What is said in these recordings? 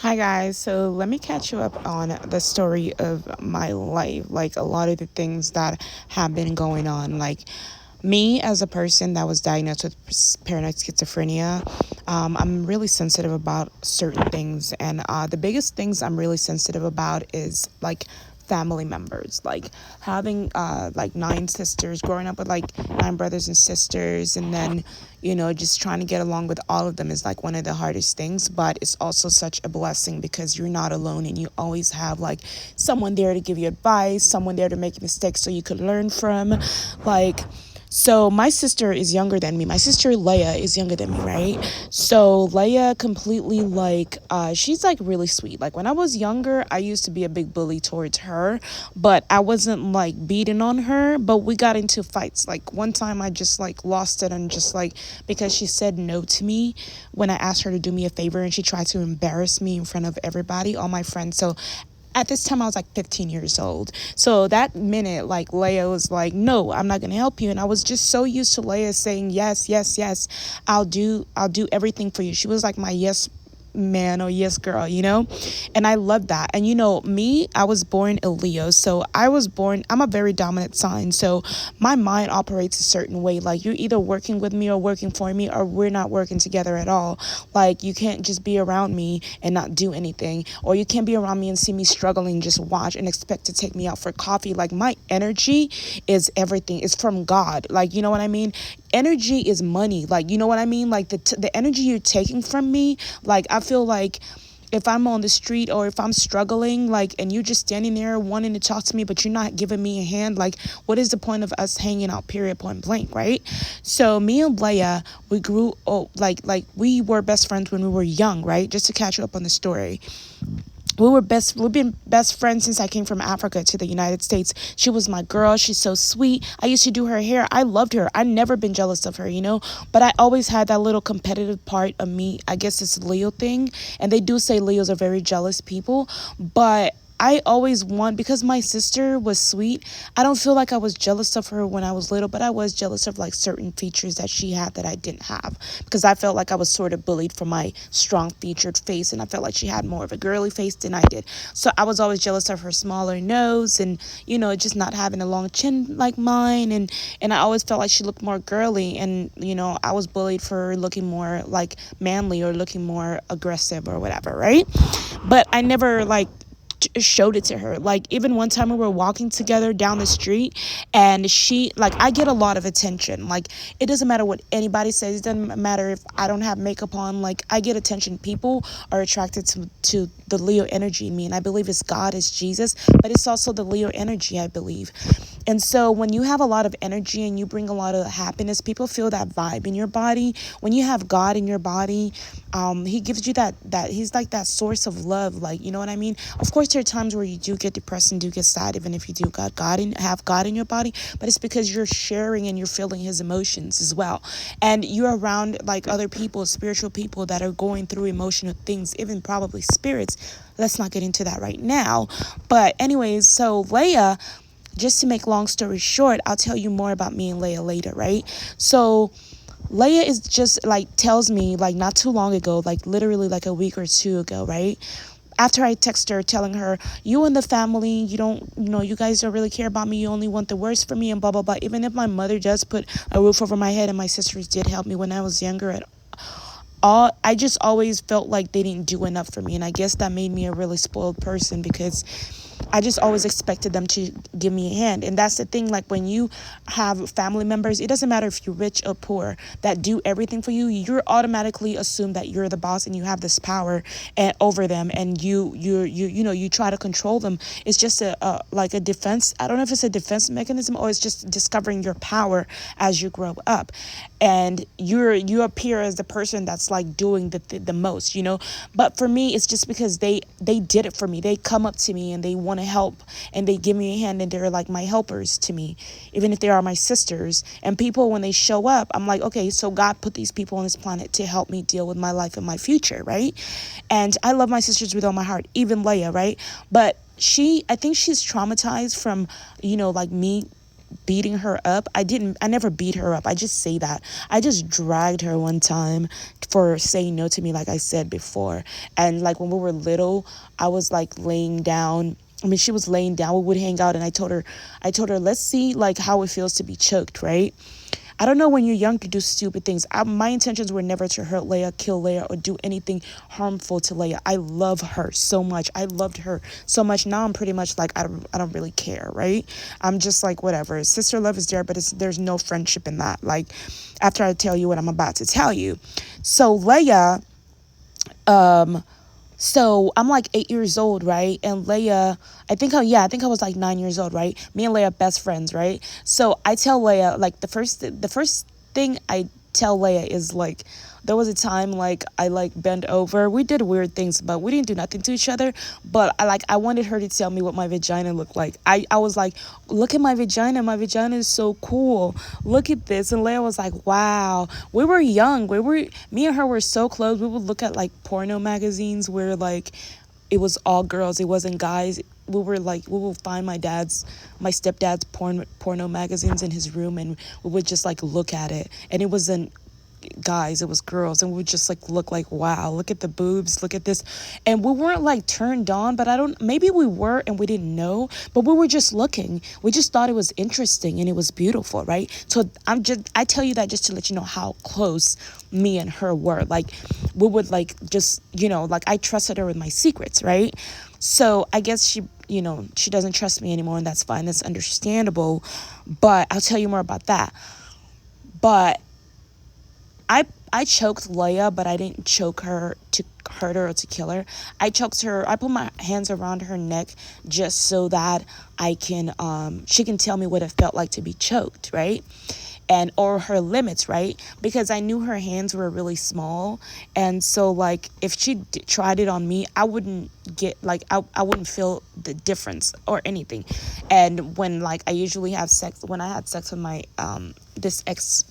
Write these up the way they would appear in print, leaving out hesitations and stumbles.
Hi guys, so let me catch you up on the story of my life, like a lot of the things that have been going on. Like me as a person that was diagnosed with paranoid schizophrenia, I'm really sensitive about certain things, and the biggest things I'm really sensitive about is like family members, like having like nine sisters, growing up with like nine brothers and sisters, and then just trying to get along with all of them is like one of the hardest things. But it's also such a blessing because you're not alone, and you always have like someone there to give you advice, someone there to make mistakes so you could learn from. Like, so my sister is younger than me. My sister Leia is younger than me, right? So Leia completely like she's like really sweet. Like when I was younger, I used to be a big bully towards her, but I wasn't like beating on her, but we got into fights. Like one time I just like lost it, and just like because she said no to me when I asked her to do me a favor, and she tried to embarrass me in front of everybody, all my friends. So at this time I was like 15 years old. So that minute, like Leia was like, "No, I'm not gonna help you." And I was just so used to Leia saying, "Yes, yes, yes, I'll do everything for you." She was like my yes man or yes girl, and I love that. And me, I was born a Leo, so I'm a very dominant sign, so my mind operates a certain way. Like you're either working with me or working for me, or we're not working together at all. Like you can't just be around me and not do anything, or you can't be around me and see me struggling, just watch and expect to take me out for coffee. Like my energy is everything. It's from God. Like, you know what I mean? Energy is money. Like, you know what I mean? Like the energy you're taking from me, like I feel like if I'm on the street or if I'm struggling, like, and you're just standing there wanting to talk to me, but you're not giving me a hand, like, what is the point of us hanging out, period, point blank, right? So me and Leia, we grew, like we were best friends when we were young, right? Just to catch you up on the story. We've been best friends since I came from Africa to the United States. She was my girl. She's so sweet. I used to do her hair. I loved her. I never been jealous of her. But I always had that little competitive part of me. I guess it's a Leo thing. And they do say Leos are very jealous people. But I always want, because my sister was sweet, I don't feel like I was jealous of her when I was little, but I was jealous of like certain features that she had that I didn't have, because I felt like I was sort of bullied for my strong featured face, and I felt like she had more of a girly face than I did. So I was always jealous of her smaller nose, and just not having a long chin like mine, and I always felt like she looked more girly, and I was bullied for looking more like manly or looking more aggressive or whatever, right? But I never like showed it to her. Like even one time we were walking together down the street, and she, like, I get a lot of attention. Like it doesn't matter what anybody says, it doesn't matter if I don't have makeup on, like I get attention. People are attracted to the Leo energy in me, and I believe it's God, it's Jesus, but it's also the Leo energy, I believe. And so when you have a lot of energy and you bring a lot of happiness, people feel that vibe in your body. When you have God in your body, he gives you that he's like that source of love. Like, you know what I mean? Of course there are times where you do get depressed and do get sad, even if you do have God in your body, but it's because you're sharing and you're feeling his emotions as well. And you're around like other people, spiritual people that are going through emotional things, even probably spirits. Let's not get into that right now. But anyways, so Leia, just to make long story short, I'll tell you more about me and Leia later, right? So Leia is just like tells me, like, not too long ago, like literally like a week or two ago, right? After I text her telling her, "You and the family, you don't, you guys don't really care about me. You only want the worst for me," and blah blah blah. Even if my mother does put a roof over my head, and my sisters did help me when I was younger, at all, I just always felt like they didn't do enough for me. And I guess that made me a really spoiled person, because I just always expected them to give me a hand. And that's the thing, like when you have family members, it doesn't matter if you're rich or poor, that do everything for you, you're automatically assumed that you're the boss and you have this power over them, and you try to control them. It's just like a defense. I don't know if it's a defense mechanism, or it's just discovering your power as you grow up. And you appear as the person that's like doing the most. But for me, it's just because they did it for me. They come up to me and they want to help, and they give me a hand, and they're like my helpers to me, even if they are my sisters. And people, when they show up, I'm like, okay, so God put these people on this planet to help me deal with my life and my future, right? And I love my sisters with all my heart, even Leia, right? But I think she's traumatized from, like me beating her up. I never beat her up. I just say that. I just dragged her one time for saying no to me, like I said before. And like when we were little, I was like laying down. I mean, she was laying down. We would hang out, and I told her, let's see like how it feels to be choked, right? I don't know, when you're young, you do stupid things. My intentions were never to hurt Leia, kill Leia, or do anything harmful to Leia. I love her so much. I loved her so much. Now I'm pretty much like, I don't really care, right? I'm just like, whatever. Sister love is there, but there's no friendship in that. Like, after I tell you what I'm about to tell you. So Leia, so I'm like 8 years old, right? And Leia, I think I was like 9 years old, right? Me and Leia best friends, right? So I tell Leia, like, the first thing I tell Leia is like, there was a time like I like bent over. We did weird things, but we didn't do nothing to each other. But I wanted her to tell me what my vagina looked like. I was like, look at my vagina. My vagina is so cool. Look at this. And Leia was like, wow. We were young. Me and her were so close. We would look at like porno magazines where like it was all girls. It wasn't guys. We will find my stepdad's porno magazines in his room, and we would just like look at it. And it wasn't guys, it was girls, and we would just like look like, wow, look at the boobs, look at this. And we weren't like turned on, but maybe we were and we didn't know, but we were just looking. We just thought it was interesting and it was beautiful, right? So I tell you that just to let you know how close me and her were. Like, we would like just, like, I trusted her with my secrets, right? So I guess she doesn't trust me anymore, and that's fine, that's understandable. But I'll tell you more about that. But I choked Leia, but I didn't choke her to hurt her or to kill her. I choked her. I put my hands around her neck just so that she can tell me what it felt like to be choked, right? And or her limits, right? Because I knew her hands were really small, and so like if she tried it on me, I wouldn't get like I wouldn't feel the difference or anything. And when like I usually have sex, when I had sex with my this ex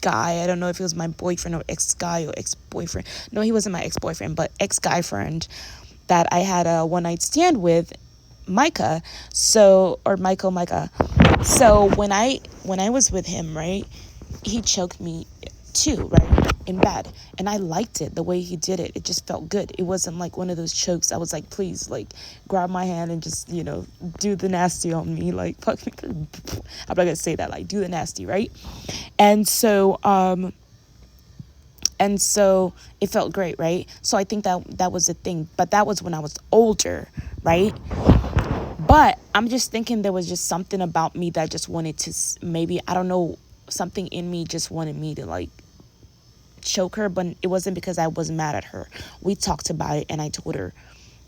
guy. I don't know if he was my boyfriend or ex-guy or ex-boyfriend. No, he wasn't my ex-boyfriend, but ex-guy friend that I had a one-night stand with, Micah. So, or Micah. So when I was with him, right, he choked me too, right, in bed. And I liked it, the way he did it. It just felt good. It wasn't like one of those chokes. I was like, please, like, grab my hand and just, do the nasty on me. Like, fuck me. I'm not gonna say that, like, do the nasty, right? And so, it felt great, right? So I think that was the thing. But that was when I was older, right? But I'm just thinking there was just something about me that just wanted to, maybe, I don't know, something in me just wanted me to, like, choke her. But it wasn't because I was mad at her. We talked about it, and I told her,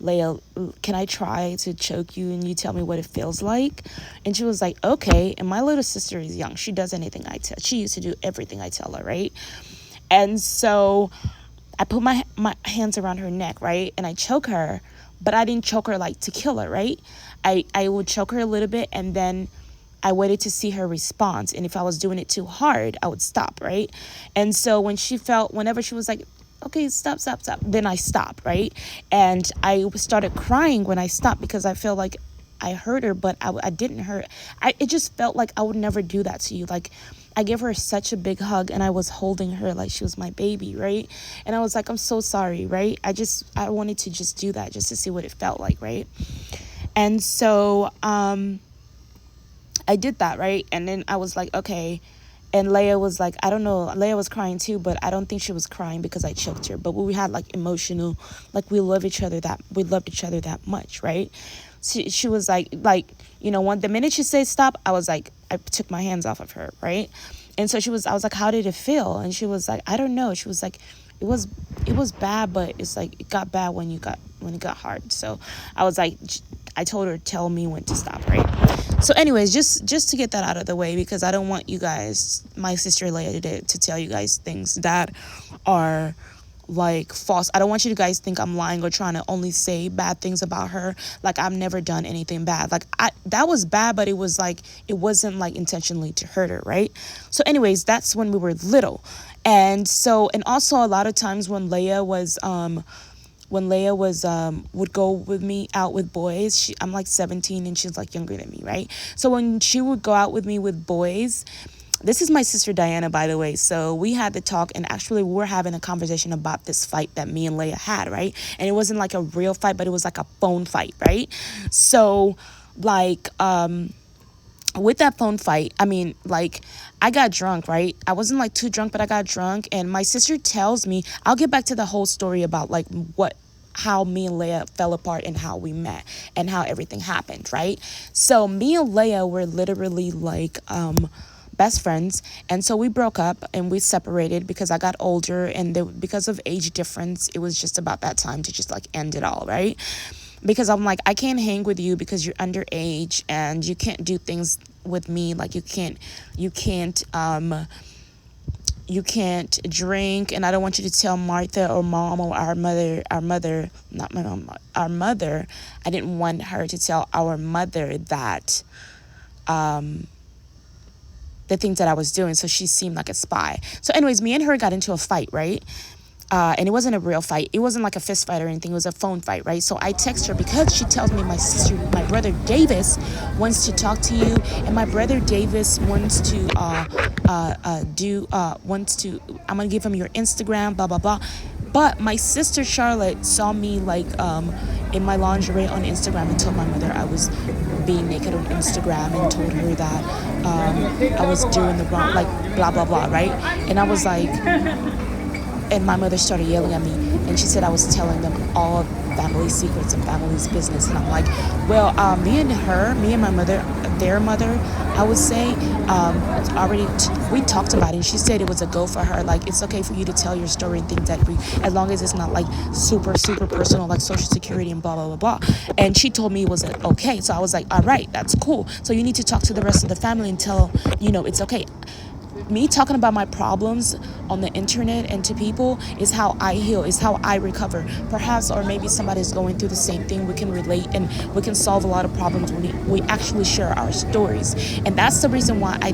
Leia, can I try to choke you and you tell me what it feels like? And she was like, okay. And my little sister is young. She does anything I tell. She used to do everything I tell her, right? And so I put my hands around her neck, right? And I choke her, but I didn't choke her like to kill her, right? I would choke her a little bit, and then I waited to see her response. And if I was doing it too hard, I would stop, right? And so whenever she was like, okay, stop, then I stopped, right? And I started crying when I stopped because I felt like I hurt her, but I didn't hurt. It just felt like I would never do that to you. Like, I gave her such a big hug, and I was holding her like she was my baby, right? And I was like, I'm so sorry, right? I wanted to just do that just to see what it felt like, right? And so I did that, right? And then I was like, okay. And Leia was like, I don't know, Leia was crying too, but I don't think she was crying because I choked her. But we had like emotional, like we loved each other that much, right? She was like, the minute she said stop, I was like, I took my hands off of her, right? And so I was like, how did it feel? And she was like, I don't know. She was like, it was bad, but it's like, it got bad when it got hard. So I was like, I told her, tell me when to stop, right? So anyways, just to get that out of the way, because I don't want you guys, my sister Leia, to tell you guys things that are like false. I don't want you guys to think I'm lying or trying to only say bad things about her. Like, I've never done anything bad. Like, that was bad, but it was like, it wasn't like intentionally to hurt her, right? So anyways, that's when we were little. And also a lot of times when Leia when Leia was would go with me out with boys. I'm like 17 and she's like younger than me, right? So when she would go out with me with boys, this is my sister Diana, by the way. So we had the talk, and actually we were having a conversation about this fight that me and Leia had, right? And it wasn't like a real fight, but it was like a phone fight, right? So like with that phone fight, I mean, like, I got drunk, right? I wasn't like too drunk, but I got drunk. And my sister tells me, I'll get back to the whole story about like how me and Leia fell apart and how we met and how everything happened, right? So me and Leia were literally like, best friends, and so we broke up and we separated because I got older, and because of age difference, it was just about that time to just like end it all, right? Because I'm like, I can't hang with you because you're underage and you can't do things with me, like you can't drink, and I don't want you to tell Martha or mom or our mother, not my mom, our mother. I didn't want her to tell our mother that the things that I was doing, so she seemed like a spy. So anyways, me and her got into a fight, right? And it wasn't a real fight. It wasn't like a fist fight or anything. It was a phone fight, right? So I text her because she tells me my brother Davis wants to talk to you, and my brother Davis wants to I'm gonna give him your Instagram, blah blah blah. But my sister Charlotte saw me like in my lingerie on Instagram and told my mother I was being naked on Instagram, and told her that I was doing the wrong, like blah blah blah, right? And I was like, and my mother started yelling at me, and she said I was telling them all of family secrets and family's business. And I'm like, well, me and my mother, their mother, I would say, we talked about it, and she said it was a go for her. Like, it's okay for you to tell your story and things that as long as it's not like super personal, like social security and blah blah blah blah. And she told me it was okay. So I was like, all right, that's cool. So you need to talk to the rest of the family and tell, it's okay. Me talking about my problems on the internet and to people is how I heal, is how I recover. Perhaps, or maybe somebody's going through the same thing. We can relate, and we can solve a lot of problems when we actually share our stories. And that's the reason why I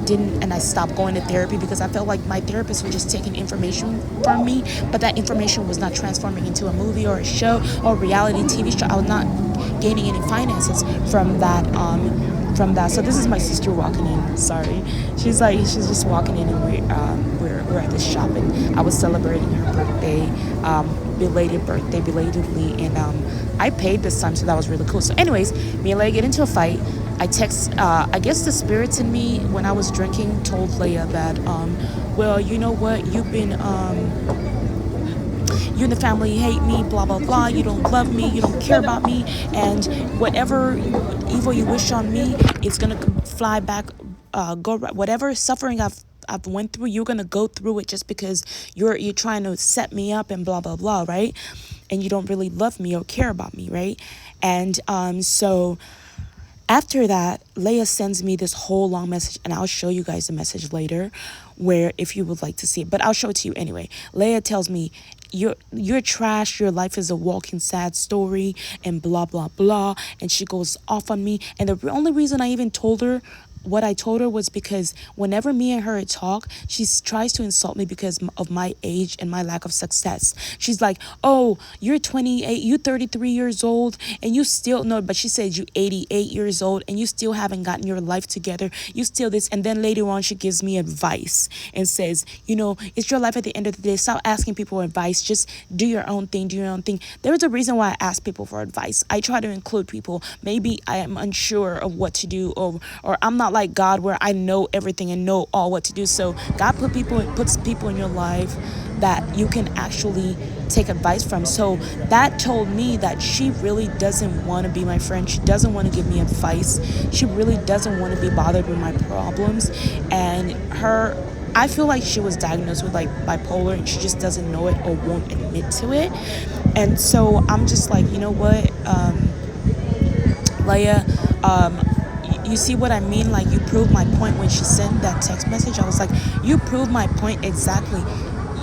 stopped going to therapy, because I felt like my therapist was just taking information from me, but that information was not transforming into a movie or a show or a reality TV show. I was not gaining any finances from that. So this is my sister walking in. Sorry, she's just walking in, and we're at the shop, and I was celebrating her birthday, belatedly, and I paid this time, so that was really cool. So anyways, me and Leia get into a fight. I text, I guess the spirits in me when I was drinking told Leia that, well, you know what, you and the family hate me, blah blah blah, you don't love me, you don't care about me, and whatever evil you wish on me, it's gonna fly back, whatever suffering I've went through, you're gonna go through it just because you're trying to set me up and blah blah blah, right? And you don't really love me or care about me, right? And so after that, Leia sends me this whole long message, and I'll show you guys the message later, where if you would like to see it, but I'll show it to you anyway. Leia tells me, you're trash, your life is a walking sad story, and blah blah blah, and she goes off on me. And the only reason I even told her what I told her was because whenever me and her talk, she tries to insult me because of my age and my lack of success. She's like, oh, you're 28, you're 33 years old, and you still, no, but she said you 88 years old, and you still haven't gotten your life together. You still this. And then later on, she gives me advice and says, it's your life at the end of the day. Stop asking people for advice. Just do your own thing, There's a reason why I ask people for advice. I try to include people. Maybe I am unsure of what to do, or I'm not like God where I know everything and know all what to do. So God puts people in your life that you can actually take advice from. So that told me that she really doesn't want to be my friend. She doesn't want to give me advice. She really doesn't want to be bothered with my problems. And I feel like she was diagnosed with like bipolar, and she just doesn't know it or won't admit to it. And so I'm just like, you know what, Leia, you see what I mean? Like, you proved my point when she sent that text message. I was like, you proved my point exactly.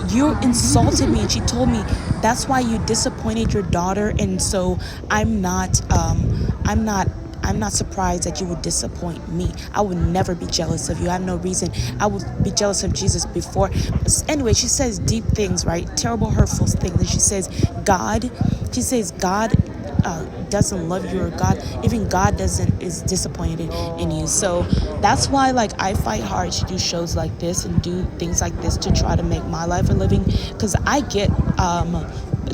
You insulted me, and she told me that's why you disappointed your daughter. And so I'm not surprised that you would disappoint me. I would never be jealous of you. I have no reason. I would be jealous of Jesus before. Anyway, she says deep things, right? Terrible, hurtful things. And she says, God, She says God doesn't love you, or God, even God doesn't is disappointed in you. So that's why like I fight hard to do shows like this and do things like this to try to make my life a living, because I get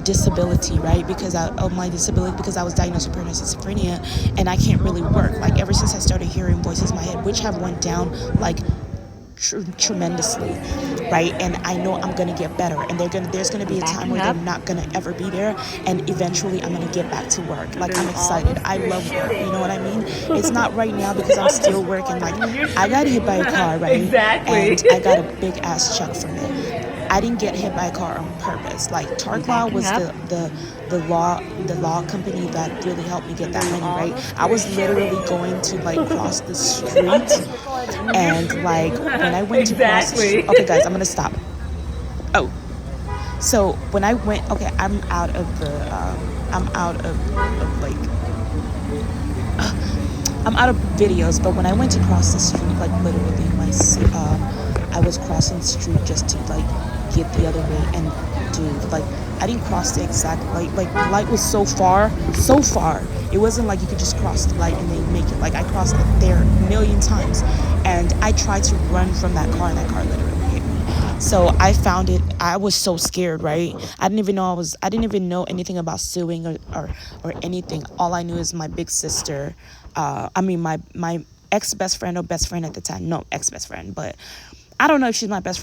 disability, right? Because of my disability, because I was diagnosed with paranoid schizophrenia, and I can't really work. Like ever since I started hearing voices in my head, which have went down like tremendously, right? And I know I'm gonna get better, and there's gonna be a time where they're not gonna ever be there, and eventually I'm gonna get back to work. Like I'm excited. I love work. You know what I mean? It's not right now because I'm still working. Like I got hit by a car, right? Exactly. And I got a big ass check from it. I didn't get hit by a car on purpose. Like Tark Law was the law company that really helped me get that money, right? I was literally going to like cross the street, and like when I went to cross the street, okay guys, I'm gonna stop. Oh, so when I went, okay, I'm out of videos, but when I went to cross the street, like literally I was crossing the street just to like get the other way, and dude, like I didn't cross the exact light. Like the light was so far, so far. It wasn't like you could just cross the light and then make it. Like I crossed it there a million times, and I tried to run from that car, and that car literally hit me. So I found it. I was so scared, right? I didn't even know anything about suing, or anything. All I knew is my big sister. I mean my ex best friend, or best friend at the time. No, ex best friend, but I don't know if she's my best friend.